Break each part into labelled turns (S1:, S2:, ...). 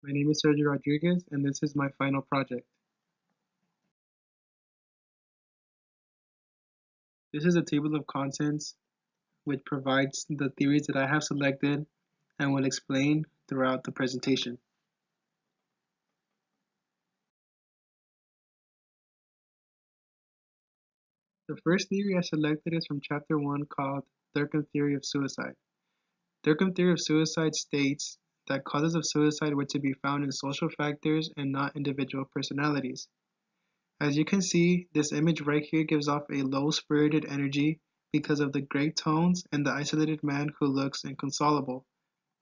S1: My name is Sergio Rodriguez, and this is my final project. This is a table of contents which provides the theories that I have selected and will explain throughout the presentation. The first theory I selected is from chapter 1 called Thurkheim Theory of Suicide. Thurkheim Theory of Suicide states that causes of suicide were to be found in social factors and not individual personalities. As you can see, this image right here gives off a low-spirited energy because of the gray tones and the isolated man who looks inconsolable.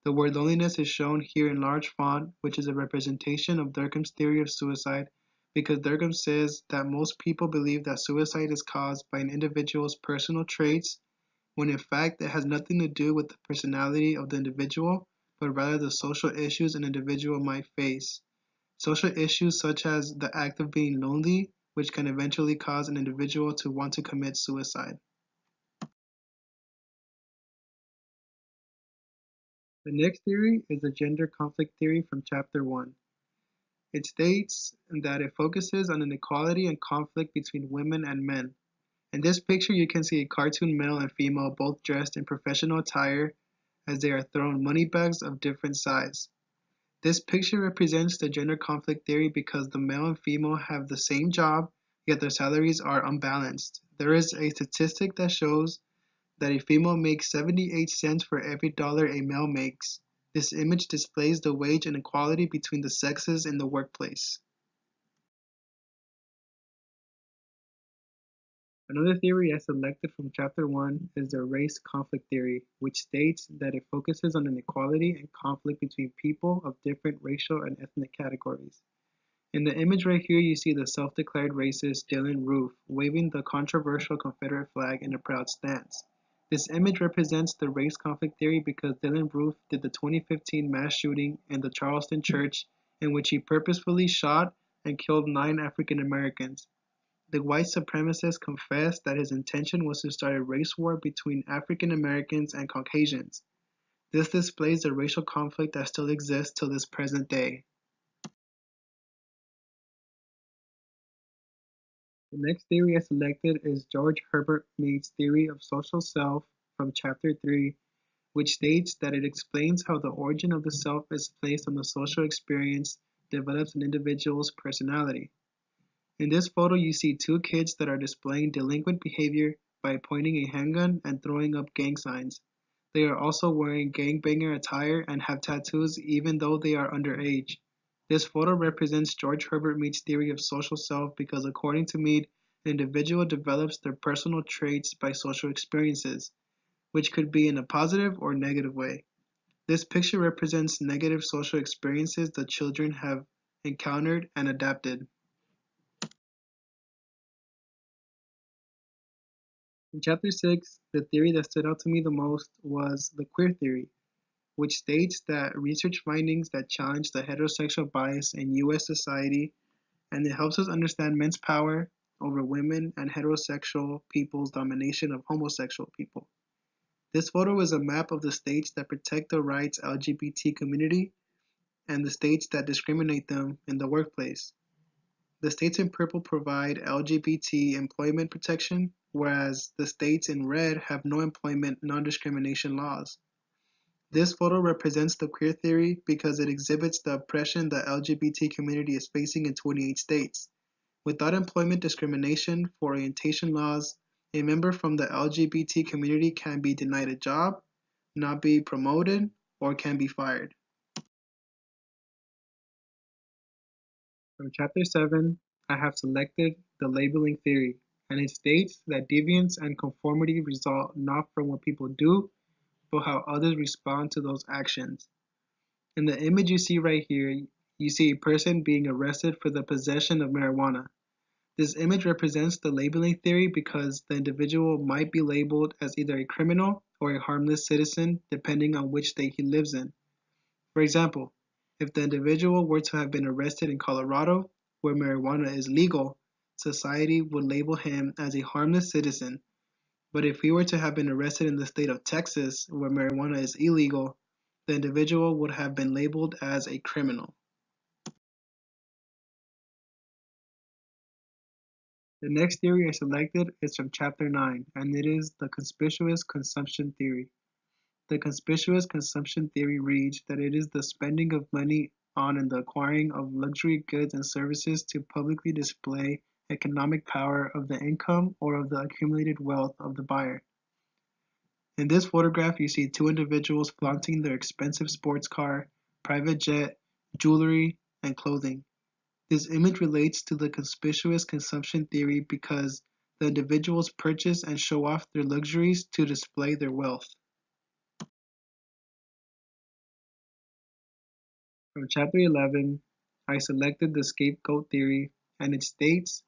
S1: The word loneliness is shown here in large font, which is a representation of Durkheim's theory of suicide, because Durkheim says that most people believe that suicide is caused by an individual's personal traits, when in fact it has nothing to do with the personality of the individual, but rather the social issues an individual might face. Social issues such as the act of being lonely, which can eventually cause an individual to want to commit suicide. The next theory is the gender conflict theory from chapter 1. It states that it focuses on inequality and conflict between women and men. In this picture, you can see a cartoon male and female both dressed in professional attire as they are thrown money bags of different size. This picture represents the gender conflict theory because the male and female have the same job, yet their salaries are unbalanced. There is a statistic that shows that a female makes 78 cents for every dollar a male makes. This image displays the wage inequality between the sexes in the workplace. Another theory I selected from chapter 1 is the race conflict theory, which states that it focuses on inequality and conflict between people of different racial and ethnic categories. In the image right here, you see the self-declared racist Dylan Roof waving the controversial Confederate flag in a proud stance. This image represents the race conflict theory because Dylan Roof did the 2015 mass shooting in the Charleston church in which he purposefully shot and killed 9 African Americans. The white supremacist confessed that his intention was to start a race war between African Americans and Caucasians. This displays the racial conflict that still exists till this present day. The next theory I selected is George Herbert Mead's theory of social self from chapter 3, which states that it explains how the origin of the self is placed on the social experience develops an individual's personality. In this photo, you see 2 kids that are displaying delinquent behavior by pointing a handgun and throwing up gang signs. They are also wearing gangbanger attire and have tattoos even though they are underage. This photo represents George Herbert Mead's theory of social self because according to Mead, an individual develops their personal traits by social experiences, which could be in a positive or negative way. This picture represents negative social experiences that children have encountered and adapted. In chapter 6, the theory that stood out to me the most was the queer theory, which states that research findings that challenge the heterosexual bias in US society, and it helps us understand men's power over women and heterosexual people's domination of homosexual people. This photo is a map of the states that protect the rights LGBT community and the states that discriminate them in the workplace. The states in purple provide LGBT employment protection, whereas the states in red have no employment non-discrimination laws. This photo represents the queer theory because it exhibits the oppression the LGBT community is facing in 28 states. Without employment discrimination for orientation laws, a member from the LGBT community can be denied a job, not be promoted, or can be fired. From chapter 7, I have selected the labeling theory, and it states that deviance and conformity result not from what people do, but how others respond to those actions. In the image you see right here, you see a person being arrested for the possession of marijuana. This image represents the labeling theory because the individual might be labeled as either a criminal or a harmless citizen depending on which state he lives in. For example, if the individual were to have been arrested in Colorado, where marijuana is legal, society would label him as a harmless citizen. But if he were to have been arrested in the state of Texas, where marijuana is illegal, the individual would have been labeled as a criminal. The next theory I selected is from Chapter 9, and it is the conspicuous consumption theory. The conspicuous consumption theory reads that it is the spending of money on and the acquiring of luxury goods and services to publicly display economic power of the income or of the accumulated wealth of the buyer. In this photograph, you see two individuals flaunting their expensive sports car, private jet, jewelry, and clothing. This image relates to the conspicuous consumption theory because the individuals purchase and show off their luxuries to display their wealth. From Chapter 11, I selected the scapegoat theory, and it states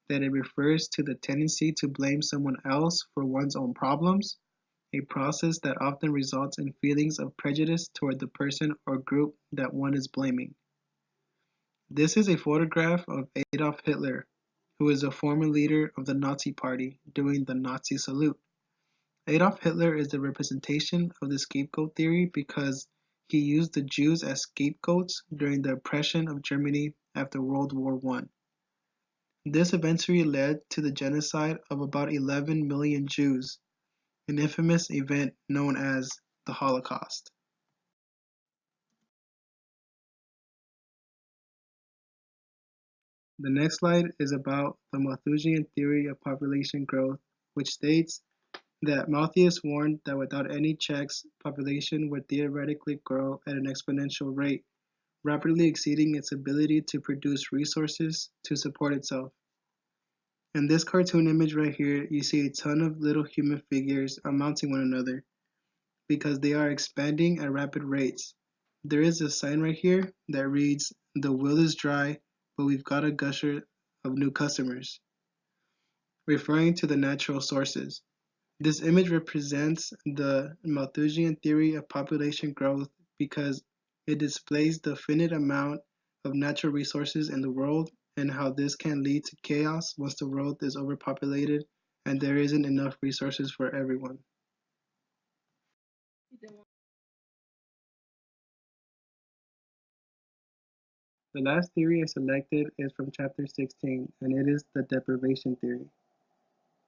S1: that it refers to the tendency to blame someone else for one's own problems, a process that often results in feelings of prejudice toward the person or group that one is blaming. This is a photograph of Adolf Hitler, who is a former leader of the Nazi Party doing the Nazi salute. Adolf Hitler is the representation of the scapegoat theory because he used the Jews as scapegoats during the oppression of Germany after World War I. This eventually led to the genocide of about 11 million Jews, an infamous event known as the Holocaust. The next slide is about the Malthusian theory of population growth, which states that Malthus warned that without any checks, population would theoretically grow at an exponential rate, rapidly exceeding its ability to produce resources to support itself. In this cartoon image right here, you see a ton of little human figures mounting one another because they are expanding at rapid rates. There is a sign right here that reads, "The well is dry, but we've got a gusher of new customers," referring to the natural sources. This image represents the Malthusian theory of population growth because it displays the finite amount of natural resources in the world and how this can lead to chaos once the world is overpopulated and there isn't enough resources for everyone. The last theory I selected is from chapter 16, and it is the deprivation theory.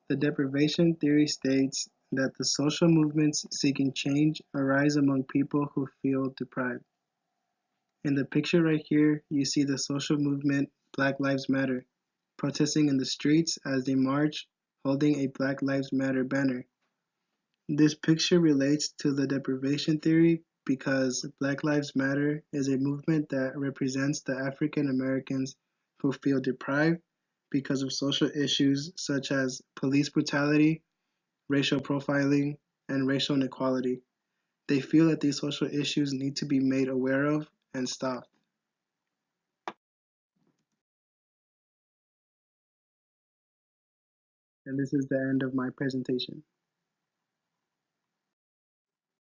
S1: The deprivation theory states that the social movements seeking change arise among people who feel deprived. In the picture right here, you see the social movement Black Lives Matter protesting in the streets as they march holding a Black Lives Matter banner. This picture relates to the deprivation theory because Black Lives Matter is a movement that represents the African Americans who feel deprived because of social issues such as police brutality, racial profiling, and racial inequality. They feel that these social issues need to be made aware of and stopped. And this is the end of my presentation.